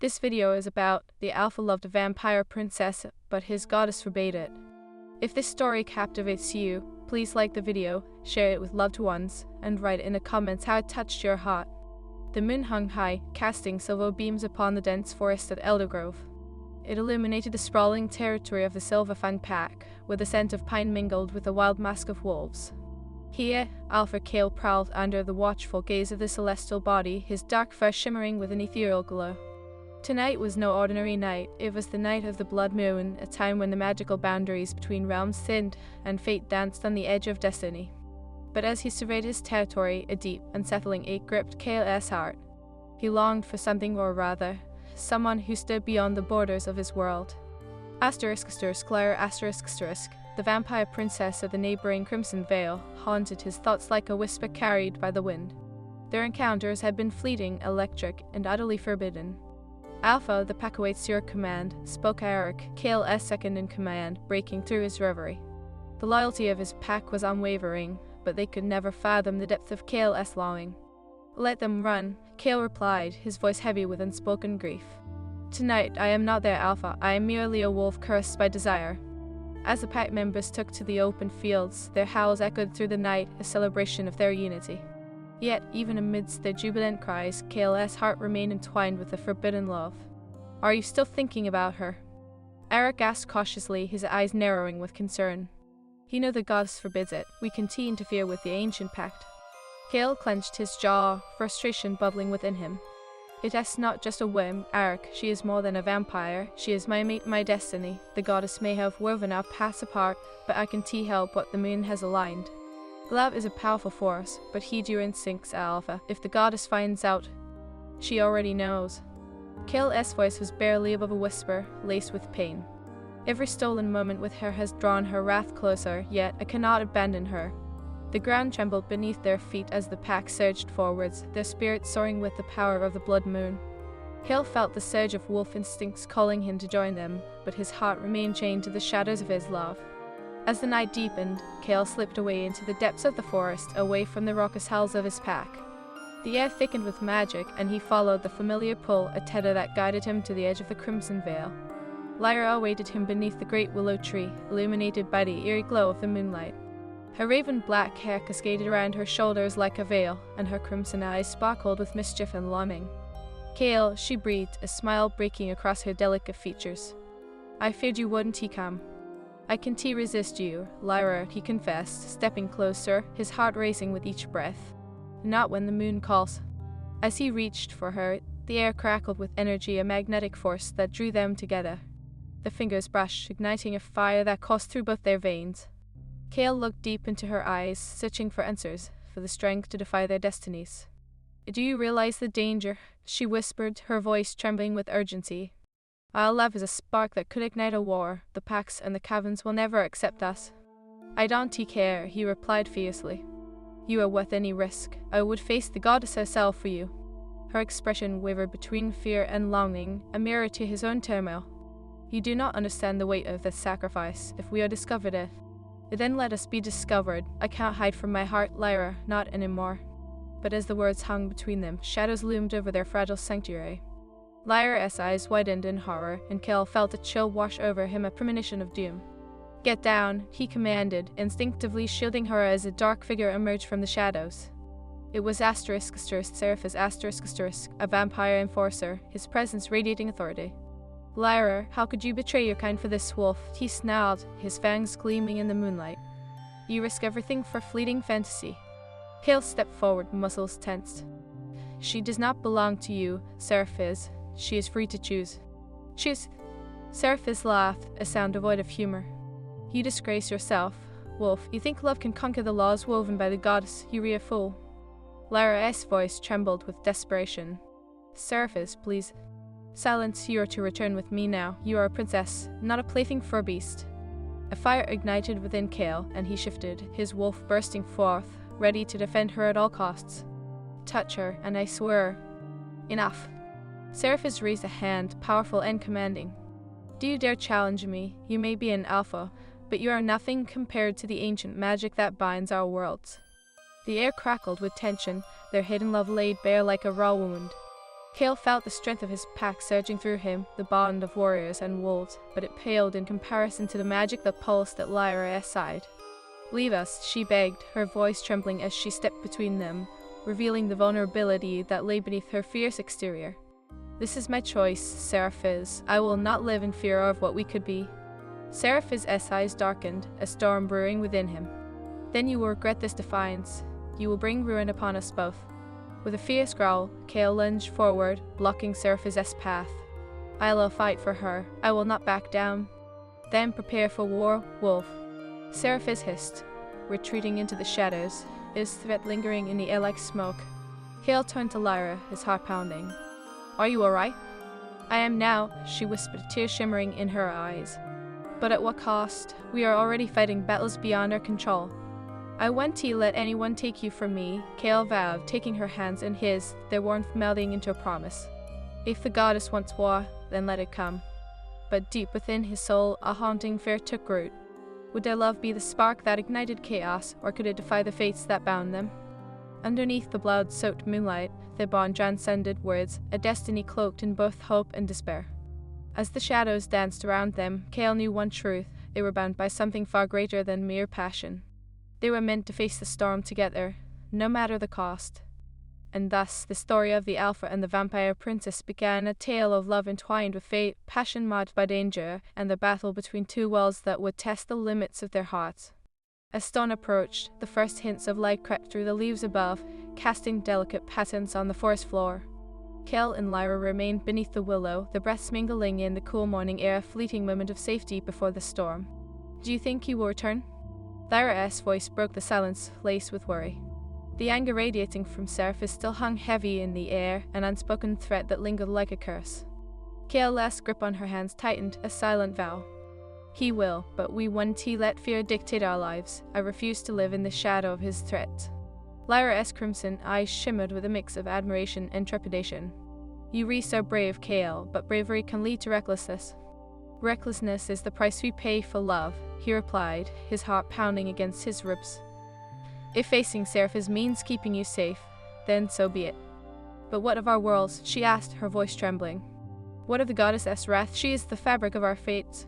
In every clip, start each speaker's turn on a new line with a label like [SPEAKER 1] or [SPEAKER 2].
[SPEAKER 1] This video is about the alpha loved a vampire princess, but his goddess forbade it. If this story captivates you, please like the video, share it with loved ones, and write in the comments how it touched your heart. The moon hung high, casting silver beams upon the dense forest at Eldergrove. It illuminated the sprawling territory of the Silverfang Pack, where the scent of pine mingled with the wild mask of wolves. Here, Alpha Kale prowled under the watchful gaze of the celestial body, his dark fur shimmering with an ethereal glow. Tonight was no ordinary night. It was the night of the blood moon, a time when the magical boundaries between realms thinned and fate danced on the edge of destiny. But as he surveyed his territory, a deep, unsettling ache gripped Kale's heart. He longed for something, or rather, someone who stood beyond the borders of his world. **Lyra**, the vampire princess of the neighboring Crimson Vale, haunted his thoughts like a whisper carried by the wind. Their encounters had been fleeting, electric, and utterly forbidden. Alpha, the pack awaits your command, spoke Eric, Kale's second-in-command, breaking through his reverie. The loyalty of his pack was unwavering, but they could never fathom the depth of Kale's longing. "Let them run," Kale replied, his voice heavy with unspoken grief. "Tonight, I am not their alpha, I am merely a wolf cursed by desire." As the pack members took to the open fields, their howls echoed through the night, a celebration of their unity. Yet, even amidst their jubilant cries, Kale's heart remained entwined with a forbidden love. "Are you still thinking about her?" Eric asked cautiously, his eyes narrowing with concern. "You know the goddess forbids it. We can't interfere with the ancient pact." Kale clenched his jaw, frustration bubbling within him. "It is not just a whim, Eric. She is more than a vampire. She is my mate, my destiny. The goddess may have woven our paths apart, but I can't help what the moon has aligned. Love is a powerful force, but heed your instincts, Alpha. If the goddess finds out, she already knows." Kale's voice was barely above a whisper, laced with pain. "Every stolen moment with her has drawn her wrath closer, yet I cannot abandon her." The ground trembled beneath their feet as the pack surged forwards, their spirits soaring with the power of the blood moon. Kale felt the surge of wolf instincts calling him to join them, but his heart remained chained to the shadows of his love. As the night deepened, Kale slipped away into the depths of the forest, away from the raucous howls of his pack. The air thickened with magic, and he followed the familiar pull, a tether that guided him to the edge of the Crimson Vale. Lyra awaited him beneath the great willow tree, illuminated by the eerie glow of the moonlight. Her raven-black hair cascaded around her shoulders like a veil, and her crimson eyes sparkled with mischief and longing. "Kale," she breathed, a smile breaking across her delicate features. "I feared you wouldn't come." "I can't resist you, Lyra," he confessed, stepping closer, his heart racing with each breath. "Not when the moon calls." As he reached for her, the air crackled with energy, a magnetic force that drew them together. The fingers brushed, igniting a fire that coursed through both their veins. Kale looked deep into her eyes, searching for answers, for the strength to defy their destinies. "Do you realize the danger?" she whispered, her voice trembling with urgency. "Our love is a spark that could ignite a war. The packs and the caverns will never accept us." "I don't care," he replied fiercely. "You are worth any risk. I would face the goddess herself for you." Her expression wavered between fear and longing, a mirror to his own turmoil. "You do not understand the weight of this sacrifice. If we are discovered, then let us be discovered. I can't hide from my heart, Lyra, not anymore." But as the words hung between them, shadows loomed over their fragile sanctuary. Lyra's eyes widened in horror, and Kale felt a chill wash over him, a premonition of doom. "Get down," he commanded, instinctively shielding her as a dark figure emerged from the shadows. It was **Seraphis**, a vampire enforcer, his presence radiating authority. "Lyra, how could you betray your kind for this wolf?" he snarled, his fangs gleaming in the moonlight. "You risk everything for fleeting fantasy." Kale stepped forward, muscles tensed. "She does not belong to you, Seraphis. She is free to choose." Seraphis laughed, a sound devoid of humor. "You disgrace yourself, wolf. You think love can conquer the laws woven by the goddess. You are a fool." Lyra's voice trembled with desperation. "Seraphis, please. Silence. You are to return with me now. You are a princess, not a plaything for a beast." A fire ignited within Kale, and he shifted, his wolf bursting forth, ready to defend her at all costs. "Touch her, and I swear—" "Enough." Seraphis raised a hand, powerful and commanding. "Do you dare challenge me? You may be an alpha, but you are nothing compared to the ancient magic that binds our worlds." The air crackled with tension, their hidden love laid bare like a raw wound. Kale felt the strength of his pack surging through him, the bond of warriors and wolves, but it paled in comparison to the magic that pulsed at Lyra's side. "Leave us," she begged, her voice trembling as she stepped between them, revealing the vulnerability that lay beneath her fierce exterior. "This is my choice, Seraphis. I will not live in fear of what we could be." Seraphis' eyes darkened, a storm brewing within him. "Then you will regret this defiance. You will bring ruin upon us both." With a fierce growl, Kale lunged forward, blocking Seraphis' path. "I'll fight for her. I will not back down." "Then prepare for war, wolf." Seraphis hissed, retreating into the shadows, his threat lingering in the air like smoke. Kale turned to Lyra, his heart pounding. "Are you alright?" "I am now," she whispered, tears shimmering in her eyes. "But at what cost? We are already fighting battles beyond our control." "I won't let anyone take you from me," Kale vowed, taking her hands in his, their warmth melding into a promise. "If the goddess wants war, then let it come." But deep within his soul, a haunting fear took root. Would their love be the spark that ignited chaos, or could it defy the fates that bound them? Underneath the blood-soaked moonlight, their bond transcended words, a destiny cloaked in both hope and despair. As the shadows danced around them, Kale knew one truth: they were bound by something far greater than mere passion. They were meant to face the storm together, no matter the cost. And thus, the story of the Alpha and the Vampire Princess began, a tale of love entwined with fate, passion marked by danger, and the battle between two worlds that would test the limits of their hearts. As dawn approached, the first hints of light crept through the leaves above, casting delicate patterns on the forest floor. Kale and Lyra remained beneath the willow, their breaths mingling in the cool morning air, a fleeting moment of safety before the storm. "Do you think he will return?" Lyra's voice broke the silence, laced with worry. The anger radiating from Seraphis still hung heavy in the air, an unspoken threat that lingered like a curse. Kale's grip on her hands tightened, a silent vow. "He will, but we won't let fear dictate our lives. I refuse to live in the shadow of his threat." Lyra's crimson eyes shimmered with a mix of admiration and trepidation. "You are so brave, Kale, but bravery can lead to recklessness." "Recklessness is the price we pay for love," he replied, his heart pounding against his ribs. "If facing Seraphis means keeping you safe, then so be it." "But what of our worlds?" she asked, her voice trembling. "What of the goddess' wrath? She is the fabric of our fates."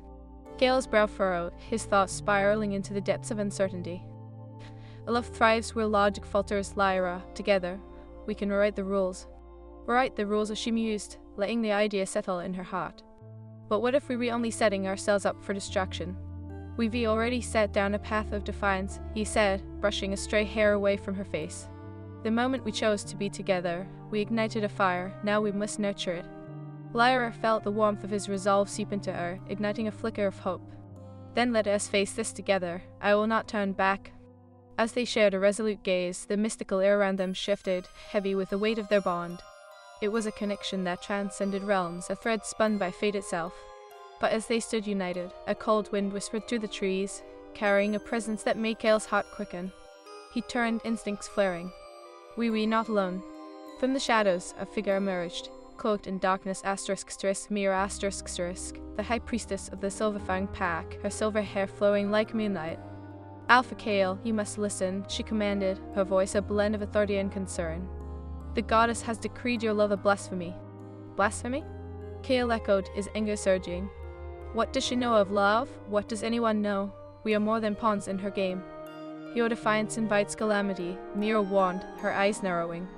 [SPEAKER 1] Kale's brow furrowed, his thoughts spiraling into the depths of uncertainty. "A love thrives where logic falters, Lyra. Together, we can rewrite the rules." "Rewrite the rules," she mused, letting the idea settle in her heart. "But what if we were only setting ourselves up for destruction?" "We've already set down a path of defiance," he said, brushing a stray hair away from her face. "The moment we chose to be together, we ignited a fire. Now we must nurture it." Lyra felt the warmth of his resolve seep into her, igniting a flicker of hope. "Then let us face this together. I will not turn back." As they shared a resolute gaze, the mystical air around them shifted, heavy with the weight of their bond. It was a connection that transcended realms, a thread spun by fate itself. But as they stood united, a cold wind whispered through the trees, carrying a presence that made Kale's heart quicken. He turned, instincts flaring. "We were not alone." From the shadows, a figure emerged, cloaked in darkness ***, mirror ***, the high priestess of the Silverfang pack, her silver hair flowing like moonlight. "Alpha Kale, you must listen," she commanded, her voice a blend of authority and concern. "The goddess has decreed your love a blasphemy." "Blasphemy?" Kale echoed, his anger surging. "What does she know of love? What does anyone know? We are more than pawns in her game." "Your defiance invites calamity," Mira warned, her eyes narrowing.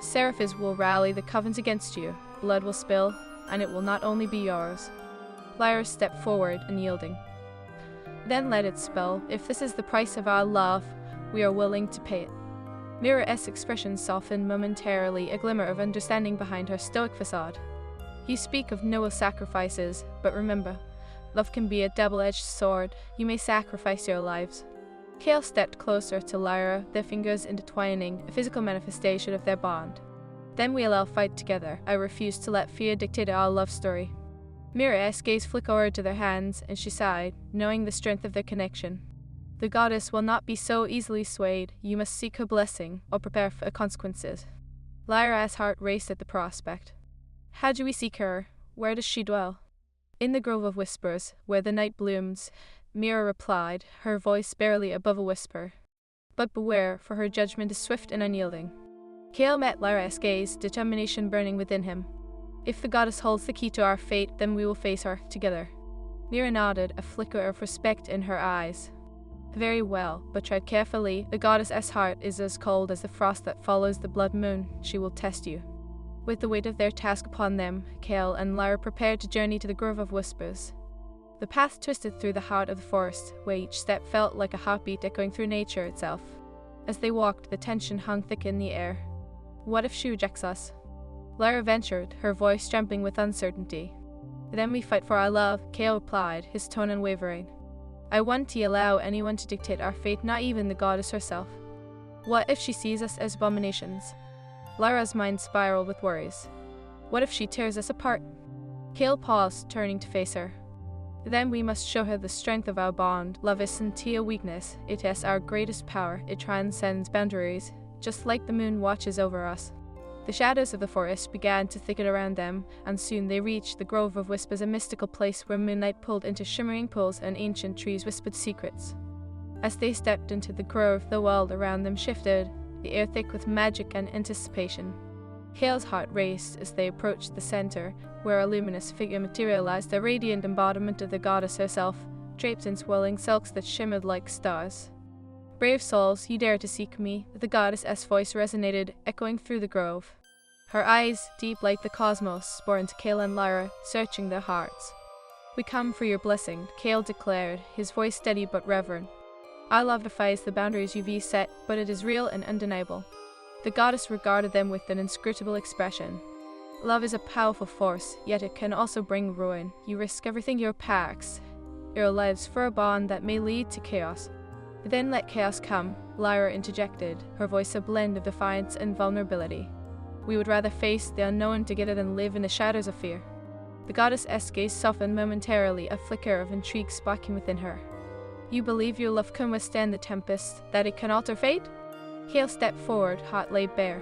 [SPEAKER 1] "Seraphis will rally the covens against you. Blood will spill, and it will not only be yours." Lyra stepped forward, unyielding. "Then let it spill. If this is the price of our love, we are willing to pay it." Mira's expression softened momentarily, a glimmer of understanding behind her stoic facade. "You speak of noble sacrifices, but remember, love can be a double-edged sword. You may sacrifice your lives." Kale stepped closer to Lyra, their fingers intertwining, a physical manifestation of their bond. "Then we'll fight together. I refuse to let fear dictate our love story." Mira's gaze flickered to their hands, and she sighed, knowing the strength of their connection. "The goddess will not be so easily swayed. You must seek her blessing, or prepare for consequences." Lyra's heart raced at the prospect. "How do we seek her? Where does she dwell?" "In the grove of whispers, where the night blooms," Mira replied, her voice barely above a whisper. "But beware, for her judgment is swift and unyielding." Kale met Lyra's gaze, determination burning within him. If the goddess holds the key to our fate, then we will face her together. Lyra nodded, a flicker of respect in her eyes. Very well, but tread carefully. The goddess's heart is as cold as the frost that follows the blood moon. She will test you. With the weight of their task upon them, Kale and Lyra prepared to journey to the Grove of Whispers. The path twisted through the heart of the forest, where each step felt like a heartbeat echoing through nature itself. As they walked, the tension hung thick in the air. What if she rejects us? Lyra ventured, her voice trembling with uncertainty. Then we fight for our love, Kale replied, his tone unwavering. I want to allow anyone to dictate our fate, not even the goddess herself. What if she sees us as abominations? Lyra's mind spiraled with worries. What if she tears us apart? Kale paused, turning to face her. Then we must show her the strength of our bond. Love isn't a weakness, it is our greatest power. It transcends boundaries, just like the moon watches over us. The shadows of the forest began to thicken around them, and soon they reached the Grove of Whispers, a mystical place where moonlight pulled into shimmering pools and ancient trees whispered secrets. As they stepped into the grove, the world around them shifted, the air thick with magic and anticipation. Kale's heart raced as they approached the center, where a luminous figure materialized, a radiant embodiment of the goddess herself, draped in swirling silks that shimmered like stars. Brave souls, you dare to seek me, the goddess's voice resonated, echoing through the grove. Her eyes, deep like the cosmos, bore into Kale and Lyra, searching their hearts. We come for your blessing, Kale declared, his voice steady but reverent. Our love defies the boundaries you've set, but it is real and undeniable. The goddess regarded them with an inscrutable expression. Love is a powerful force, yet it can also bring ruin. You risk everything, your packs, your lives, for a bond that may lead to chaos. Then let chaos come, Lyra interjected, her voice a blend of defiance and vulnerability. We would rather face the unknown together than live in the shadows of fear. The goddess's gaze softened momentarily, a flicker of intrigue sparking within her. You believe your love can withstand the tempest, that it can alter fate? Kale stepped forward, heart laid bare.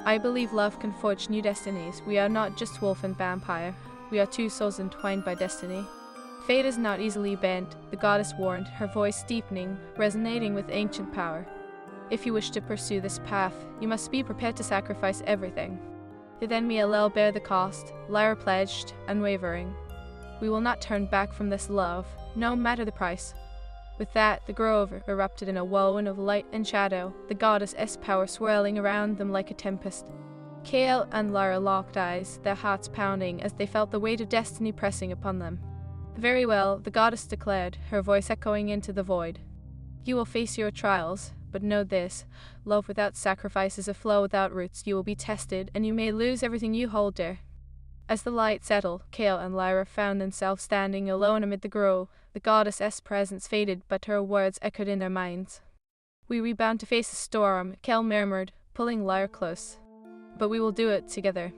[SPEAKER 1] I believe love can forge new destinies. We are not just wolf and vampire. We are two souls entwined by destiny. Fate is not easily bent, the goddess warned, her voice deepening, resonating with ancient power. If you wish to pursue this path, you must be prepared to sacrifice everything. Then we'll bear the cost, Lyra pledged, unwavering. We will not turn back from this love, no matter the price. With that, the grove erupted in a whirlwind of light and shadow, the goddess's power swirling around them like a tempest. Kale and Lyra locked eyes, their hearts pounding as they felt the weight of destiny pressing upon them. Very well, the goddess declared, her voice echoing into the void. You will face your trials, but know this, love without sacrifice is a flow without roots. You will be tested, and you may lose everything you hold dear. As the light settled, Kale and Lyra found themselves standing alone amid the grove. The goddess's presence faded, but her words echoed in their minds. We rebound to face the storm, Kale murmured, pulling Lyra close. But we will do it together.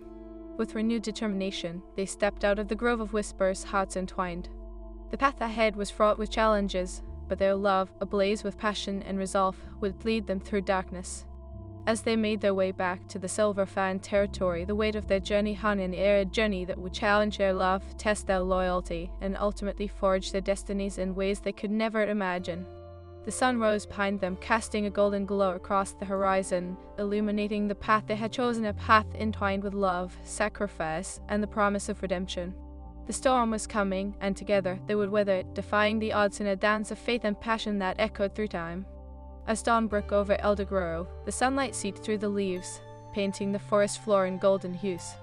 [SPEAKER 1] With renewed determination, they stepped out of the Grove of Whispers, hearts entwined. The path ahead was fraught with challenges, but their love, ablaze with passion and resolve, would lead them through darkness. As they made their way back to the Silver Fan territory, the weight of their journey hung in the air, a journey that would challenge their love, test their loyalty, and ultimately forge their destinies in ways they could never imagine. The sun rose behind them, casting a golden glow across the horizon, illuminating the path they had chosen, a path entwined with love, sacrifice, and the promise of redemption. The storm was coming, and together they would weather it, defying the odds in a dance of faith and passion that echoed through time. As dawn broke over Elder Grove, the sunlight seeped through the leaves, painting the forest floor in golden hues.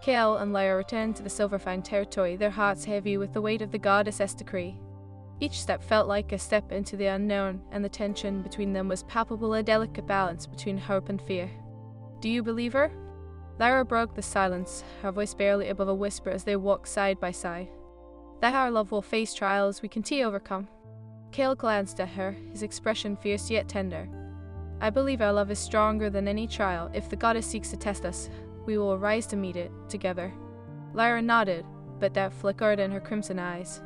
[SPEAKER 1] Kale and Lyra returned to the Silverfang territory, their hearts heavy with the weight of the goddess's decree. Each step felt like a step into the unknown, and the tension between them was palpable, a delicate balance between hope and fear. Do you believe her? Lyra broke the silence, her voice barely above a whisper as they walked side by side. That our love will face trials we can overcome. Kale glanced at her, his expression fierce yet tender. I believe our love is stronger than any trial. If the goddess seeks to test us, we will rise to meet it, together. Lyra nodded, but doubt flickered in her crimson eyes.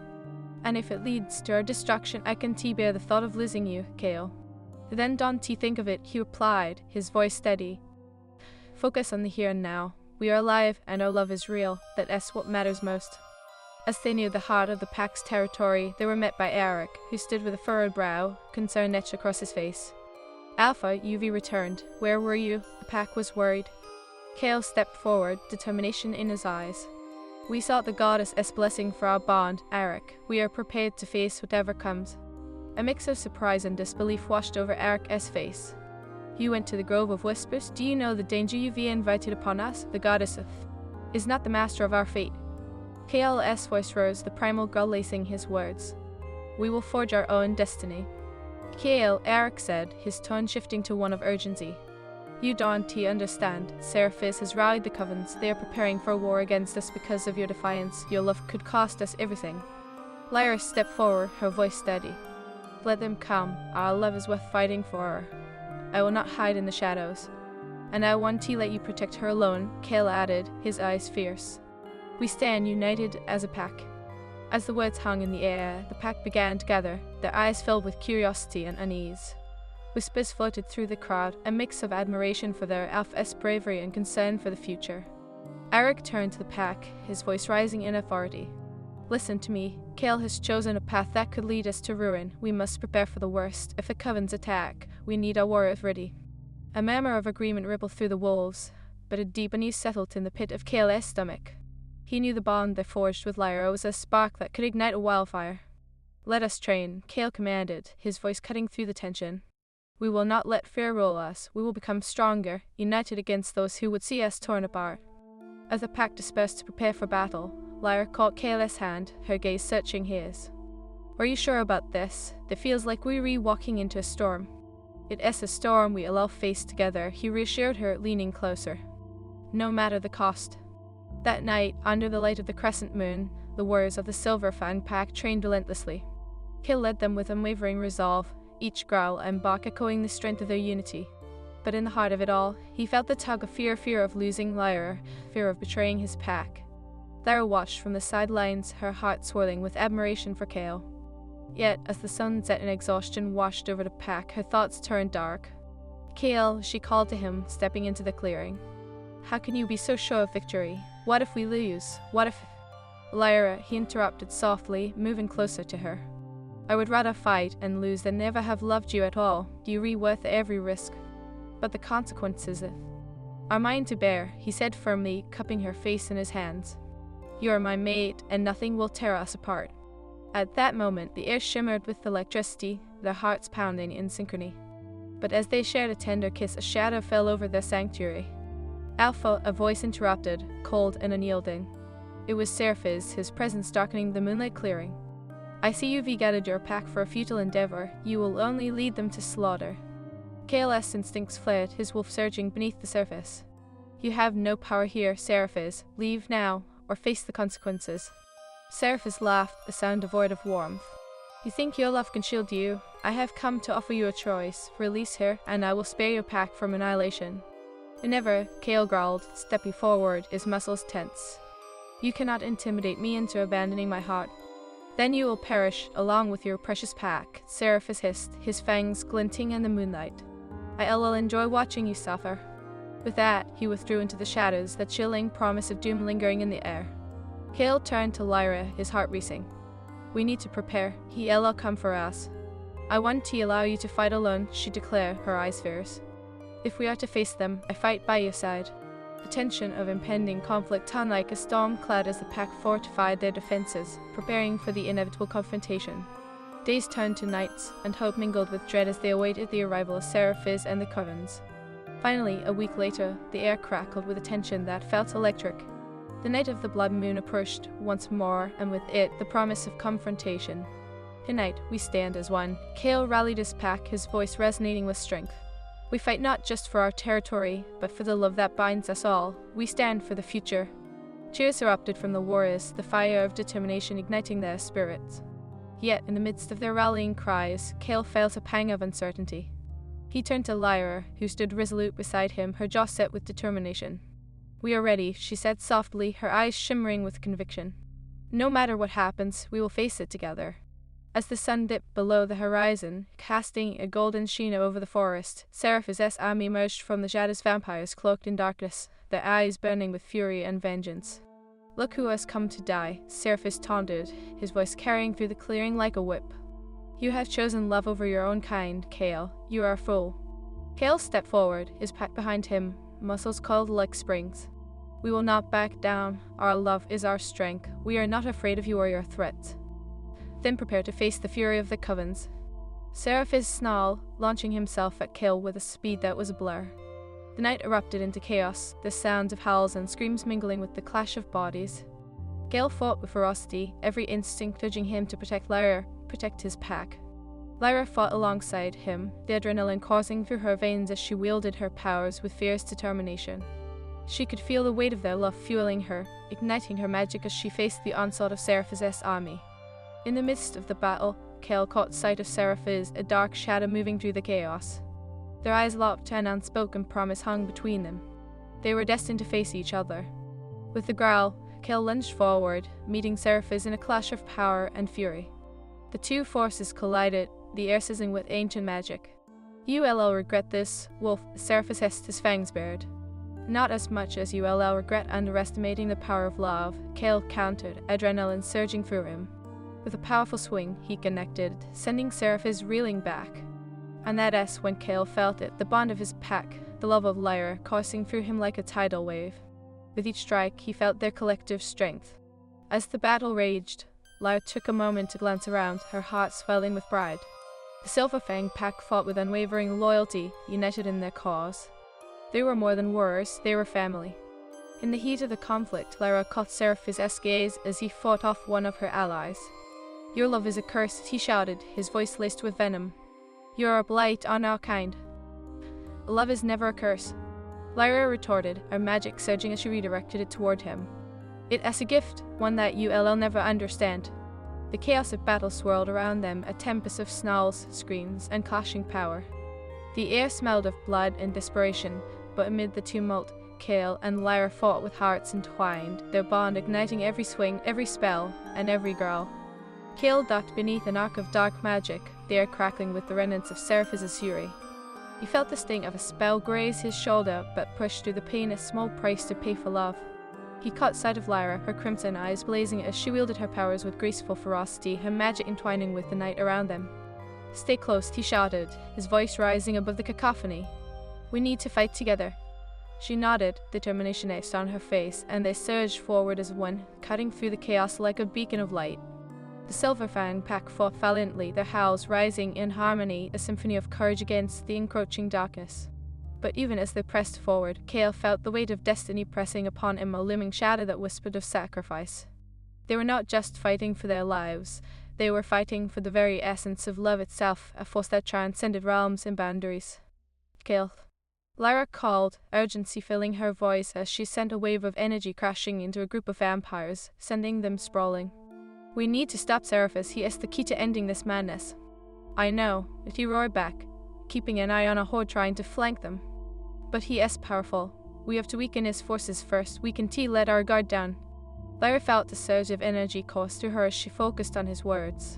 [SPEAKER 1] And if it leads to our destruction, I can bear the thought of losing you, Kale. Then don't think of it, he replied, his voice steady. Focus on the here and now. We are alive, and our love is real. That's what matters most. As they neared the heart of the pack's territory, they were met by Eric, who stood with a furrowed brow, concern etched across his face. Alpha, UV returned. Where were you? The pack was worried. Kale stepped forward, determination in his eyes. We sought the goddess' blessing for our bond, Eric. We are prepared to face whatever comes. A mix of surprise and disbelief washed over Eric's face. You went to the Grove of Whispers. Do you know the danger you've invited upon us? The goddess is not the master of our fate. Kale's voice rose, the primal gull lacing his words. We will forge our own destiny. Kale, Eric said, his tone shifting to one of urgency. You don't understand. Seraphis has rallied the covens. They are preparing for a war against us because of your defiance. Your love could cost us everything. Lyra stepped forward, her voice steady. Let them come. Our love is worth fighting for. I will not hide in the shadows. And I want to let you protect her alone, Kale added, his eyes fierce. We stand united as a pack. As the words hung in the air, the pack began to gather, their eyes filled with curiosity and unease. Whispers floated through the crowd, a mix of admiration for their alpha's bravery and concern for the future. Eric turned to the pack, his voice rising in authority. Listen to me. Kale has chosen a path that could lead us to ruin. We must prepare for the worst. If the covens attack, we need our warriors ready. A murmur of agreement rippled through the wolves, but a deep unease settled in the pit of Kale's stomach. He knew the bond they forged with Lyra was a spark that could ignite a wildfire. Let us train, Kale commanded, his voice cutting through the tension. We will not let fear rule us. We will become stronger, united against those who would see us torn apart. As the pack dispersed to prepare for battle, Lyra caught Kale's hand, her gaze searching his. Are you sure about this? It feels like we're walking into a storm. It is a storm we all face together, he reassured her, leaning closer. No matter the cost. That night, under the light of the crescent moon, the warriors of the Silver Fang pack trained relentlessly. Kale led them with unwavering resolve, each growl and bark echoing the strength of their unity. But in the heart of it all, he felt the tug of fear of losing Lyra, fear of betraying his pack. Lyra watched from the sidelines, her heart swirling with admiration for Kale. Yet, as the sunset and exhaustion washed over the pack, her thoughts turned dark. Kale, she called to him, stepping into the clearing. How can you be so sure of victory? What if we lose? What if... Lyra, he interrupted softly, moving closer to her. I would rather fight and lose than never have loved you at all. You worth every risk. But the consequences are mine to bear, he said firmly, cupping her face in his hands. You are my mate, and nothing will tear us apart. At that moment, the air shimmered with electricity, their hearts pounding in synchrony. But as they shared a tender kiss, a shadow fell over their sanctuary. Alpha, a voice interrupted, cold and unyielding. It was Seraphis, his presence darkening the moonlit clearing. I see you've gathered your pack for a futile endeavor. You will only lead them to slaughter. Kale's instincts fled, his wolf surging beneath the surface. You have no power here, Seraphis. Leave now, or face the consequences. Seraphis laughed, a sound devoid of warmth. You think your love can shield you? I have come to offer you a choice. Release her, and I will spare your pack from annihilation. Never, Kale growled, stepping forward, his muscles tense. You cannot intimidate me into abandoning my heart. Then you will perish, along with your precious pack, Seraphis hissed, his fangs glinting in the moonlight. I'll enjoy watching you suffer. With that, he withdrew into the shadows, that chilling promise of doom lingering in the air. Kale turned to Lyra, his heart racing. We need to prepare. He'll come for us. I want to allow you to fight alone, she declared, her eyes fierce. If we are to face them, I fight by your side. The tension of impending conflict hung like a storm cloud as the pack fortified their defenses, preparing for the inevitable confrontation. Days turned to nights, and hope mingled with dread as they awaited the arrival of Seraphis and the covens. Finally, a week later, the air crackled with a tension that felt electric. The night of the blood moon approached once more, and with it the promise of confrontation. Tonight, we stand as one. Kale rallied his pack, his voice resonating with strength. We fight not just for our territory, but for the love that binds us all. We stand for the future. Cheers erupted from the warriors, the fire of determination igniting their spirits. Yet, in the midst of their rallying cries, Kale felt a pang of uncertainty. He turned to Lyra, who stood resolute beside him, her jaw set with determination. We are ready, she said softly, her eyes shimmering with conviction. No matter what happens, we will face it together. As the sun dipped below the horizon, casting a golden sheen over the forest, Seraphis' army emerged from the shadows, vampires cloaked in darkness, their eyes burning with fury and vengeance. Look who has come to die, Seraphis taunted, his voice carrying through the clearing like a whip. You have chosen love over your own kind, Kale. You are a fool. Kale stepped forward, his pack behind him, muscles coiled like springs. We will not back down. Our love is our strength. We are not afraid of you or your threats. Then prepare to face the fury of the covens. Seraphis snarled, launching himself at Kale with a speed that was a blur. The night erupted into chaos, the sounds of howls and screams mingling with the clash of bodies. Kale fought with ferocity, every instinct urging him to protect Lyra, protect his pack. Lyra fought alongside him, the adrenaline coursing through her veins as she wielded her powers with fierce determination. She could feel the weight of their love fueling her, igniting her magic as she faced the onslaught of Seraphis' army. In the midst of the battle, Kale caught sight of Seraphis, a dark shadow moving through the chaos. Their eyes locked, an unspoken promise hung between them. They were destined to face each other. With a growl, Kale lunged forward, meeting Seraphis in a clash of power and fury. The two forces collided, the air sizzling with ancient magic. "You'll regret this, Wolf," Seraphis hissed, his fangs bared. "Not as much as you'll regret underestimating the power of love," Kale countered, adrenaline surging through him. With a powerful swing, he connected, sending Seraphis reeling back. And that's when Kale felt it, the bond of his pack, the love of Lyra, coursing through him like a tidal wave. With each strike, he felt their collective strength. As the battle raged, Lyra took a moment to glance around, her heart swelling with pride. The Silverfang pack fought with unwavering loyalty, united in their cause. They were more than warriors, they were family. In the heat of the conflict, Lyra caught Seraphis' gaze as he fought off one of her allies. "Your love is accursed," he shouted, his voice laced with venom. "You're a blight on our kind." "Love is never a curse," Lyra retorted, her magic surging as she redirected it toward him. "It's a gift, one that you'll never understand." The chaos of battle swirled around them, a tempest of snarls, screams, and clashing power. The air smelled of blood and desperation, but amid the tumult, Kale and Lyra fought with hearts entwined, their bond igniting every swing, every spell, and every growl. Kale ducked beneath an arc of dark magic, the air crackling with the remnants of Seraphis' fury. He felt the sting of a spell graze his shoulder, but pushed through the pain a small price to pay for love. He caught sight of Lyra, her crimson eyes blazing as she wielded her powers with graceful ferocity, her magic entwining with the night around them. "Stay close," he shouted, his voice rising above the cacophony. "We need to fight together." She nodded, determination etched on her face, and they surged forward as one, cutting through the chaos like a beacon of light. The Silverfang pack fought valiantly, their howls rising in harmony, a symphony of courage against the encroaching darkness. But even as they pressed forward, Kale felt the weight of destiny pressing upon him, a looming shadow that whispered of sacrifice. They were not just fighting for their lives, they were fighting for the very essence of love itself, a force that transcended realms and boundaries. "Kale," Lyra called, urgency filling her voice as she sent a wave of energy crashing into a group of vampires, sending them sprawling. "We need to stop Seraphis, he is the key to ending this madness." "I know," he roared back, keeping an eye on a horde trying to flank them. "But he is powerful. We have to weaken his forces first. We can't let our guard down." Lyra felt a surge of energy course through her as she focused on his words.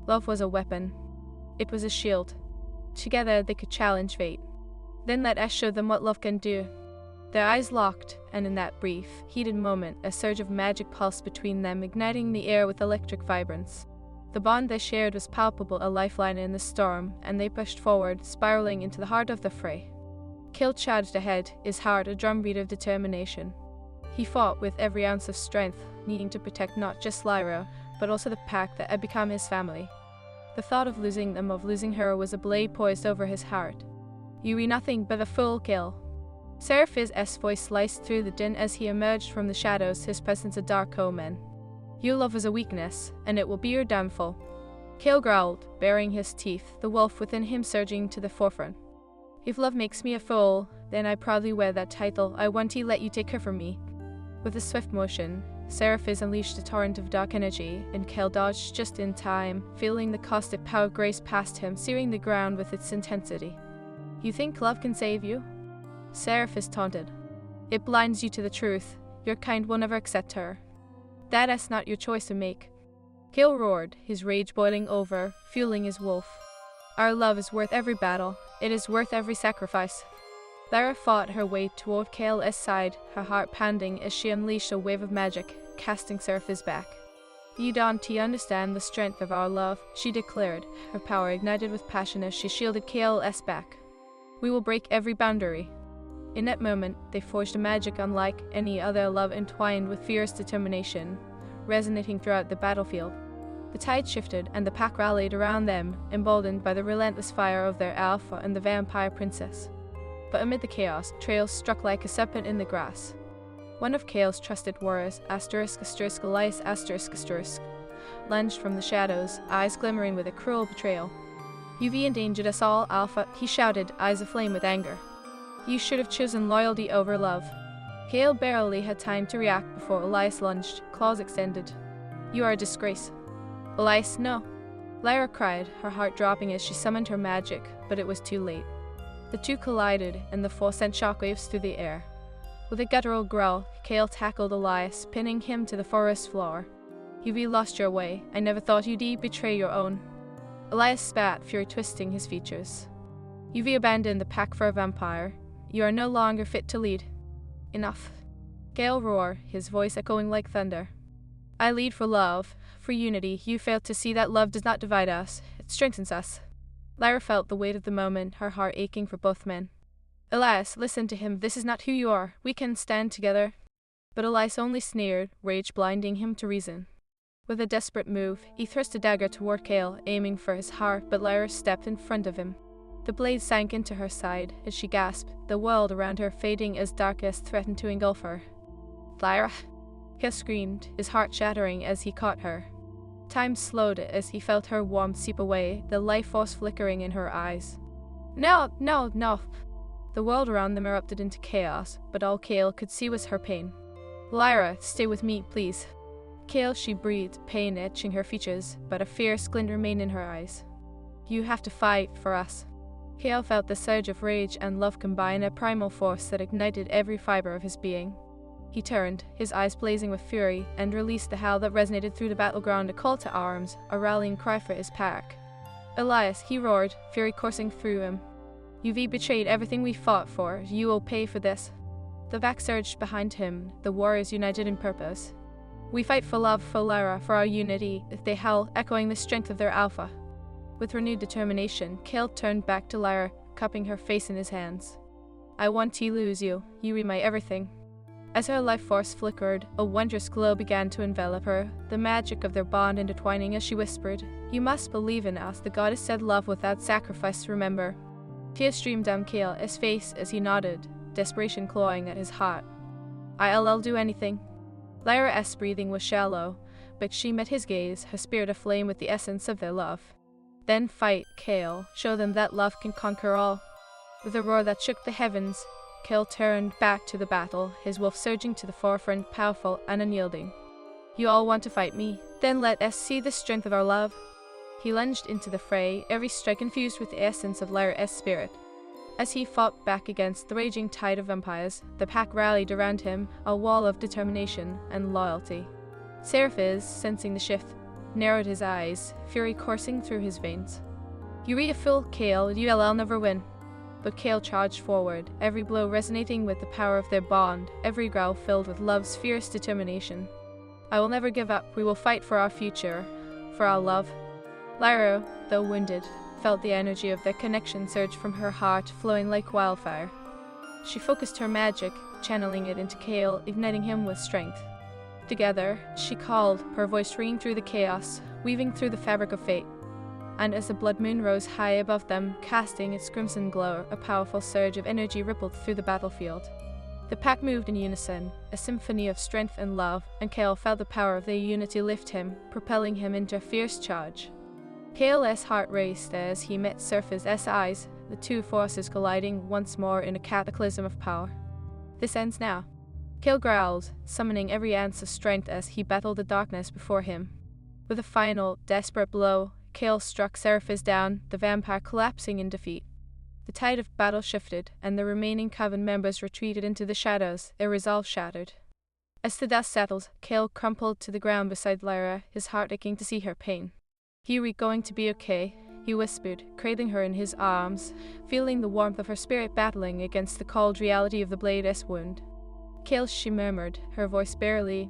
[SPEAKER 1] Love was a weapon. It was a shield. Together they could challenge fate. Then let us show them what love can do. Their eyes locked, and in that brief, heated moment, a surge of magic pulsed between them, igniting the air with electric vibrance. The bond they shared was palpable, a lifeline in the storm, and they pushed forward, spiraling into the heart of the fray. Kale charged ahead, his heart a drumbeat of determination. He fought with every ounce of strength, needing to protect not just Lyra, but also the pack that had become his family. The thought of losing them, of losing her, was a blade poised over his heart. "You be nothing but a fool, Kale." Seraphis' voice sliced through the din as he emerged from the shadows, his presence a dark omen. "Your love is a weakness, and it will be your downfall." Kale growled, baring his teeth, the wolf within him surging to the forefront. "If love makes me a fool, then I proudly wear that title. I won't let you take her from me." With a swift motion, Seraphis unleashed a torrent of dark energy, and Kale dodged just in time, feeling the caustic power graze past him, searing the ground with its intensity. "You think love can save you?" Seraphis taunted. "It blinds you to the truth. Your kind will never accept her. That is not your choice to make." Kale roared, his rage boiling over, fueling his wolf. "Our love is worth every battle. It is worth every sacrifice." Lyra fought her way toward Kale's side, her heart pounding as she unleashed a wave of magic, casting Seraphis back. "You don't understand the strength of our love," she declared, her power ignited with passion as she shielded Kale's back. We will break every boundary. In that moment, they forged a magic unlike any other love, entwined with fierce determination, resonating throughout the battlefield. The tide shifted, and the pack rallied around them, emboldened by the relentless fire of their alpha and the vampire princess. But amid the chaos, trails struck like a serpent in the grass. One of Kale's trusted warriors, Elias, lunged from the shadows, eyes glimmering with a cruel betrayal. "You've endangered us all, Alpha," he shouted, eyes aflame with anger. "You should have chosen loyalty over love." Kale barely had time to react before Elias lunged, claws extended. "You are a disgrace." "Elias, no!" Lyra cried, her heart dropping as she summoned her magic, but it was too late. The two collided, and the force sent shockwaves through the air. With a guttural growl, Kale tackled Elias, pinning him to the forest floor. "You've lost your way. I never thought you'd betray your own." Elias spat, fury twisting his features. "You've abandoned the pack for a vampire. You are no longer fit to lead." "Enough." Kale roared, his voice echoing like thunder. "I lead for love, for unity. You failed to see that love does not divide us, it strengthens us." Lyra felt the weight of the moment, her heart aching for both men. "Elias, listen to him. This is not who you are. We can stand together." But Elias only sneered, rage blinding him to reason. With a desperate move, he thrust a dagger toward Kale, aiming for his heart, but Lyra stepped in front of him. The blade sank into her side as she gasped, the world around her fading as darkness threatened to engulf her. "Lyra!" Kale screamed, his heart shattering as he caught her. Time slowed as he felt her warmth seep away, the life force flickering in her eyes. "No, no, no!" The world around them erupted into chaos, but all Kale could see was her pain. "Lyra, stay with me, please." "Kale," she breathed, pain etching her features, but a fierce glint remained in her eyes. "You have to fight for us." Kale felt the surge of rage and love combine, a primal force that ignited every fiber of his being. He turned, his eyes blazing with fury, and released the howl that resonated through the battleground, a call to arms, a rallying cry for his pack. "Elias," he roared, fury coursing through him. "You've betrayed everything we fought for. You will pay for this." The pack surged behind him, the warriors united in purpose. "We fight for love, for Lyra, for our unity," they howled, echoing the strength of their alpha. With renewed determination, Kale turned back to Lyra, cupping her face in his hands. "I want to lose you. You are my everything." As her life force flickered, a wondrous glow began to envelop her, the magic of their bond intertwining as she whispered, "You must believe in us. The goddess said love without sacrifice, remember." Tears streamed down Kale's face as he nodded, desperation clawing at his heart. "I'll do anything." Lyra's breathing was shallow, but she met his gaze, her spirit aflame with the essence of their love. "Then fight, Kale. Show them that love can conquer all." With a roar that shook the heavens, Kale turned back to the battle, his wolf surging to the forefront, powerful and unyielding. "You all want to fight me? Then let us see the strength of our love." He lunged into the fray, every strike infused with the essence of Lyra's spirit. As he fought back against the raging tide of vampires, the pack rallied around him, a wall of determination and loyalty. Seraphis, sensing the shift, narrowed his eyes, fury coursing through his veins. "You read a fool, Kale. You'll never win." But Kale charged forward, every blow resonating with the power of their bond, every growl filled with love's fierce determination. "I will never give up. We will fight for our future, for our love." Lyra, though wounded, felt the energy of their connection surge from her heart, flowing like wildfire. She focused her magic, channeling it into Kale, igniting him with strength. Together, she called, her voice ringing through the chaos, weaving through the fabric of fate. And as the blood moon rose high above them, casting its crimson glow, a powerful surge of energy rippled through the battlefield. The pack moved in unison, a symphony of strength and love, and Kale felt the power of their unity lift him, propelling him into a fierce charge. Kale's heart raced as he met Seraphis' eyes, the two forces colliding once more in a cataclysm of power. "This ends now." Kale growled, summoning every ounce of strength as he battled the darkness before him. With a final, desperate blow, Kale struck Seraphis down, the vampire collapsing in defeat. The tide of battle shifted, and the remaining coven members retreated into the shadows, their resolve shattered. As the dust settled, Kale crumpled to the ground beside Lyra, his heart aching to see her pain. "You're going to be okay," he whispered, cradling her in his arms, feeling the warmth of her spirit battling against the cold reality of the blade's wound. "Kale," she murmured, her voice barely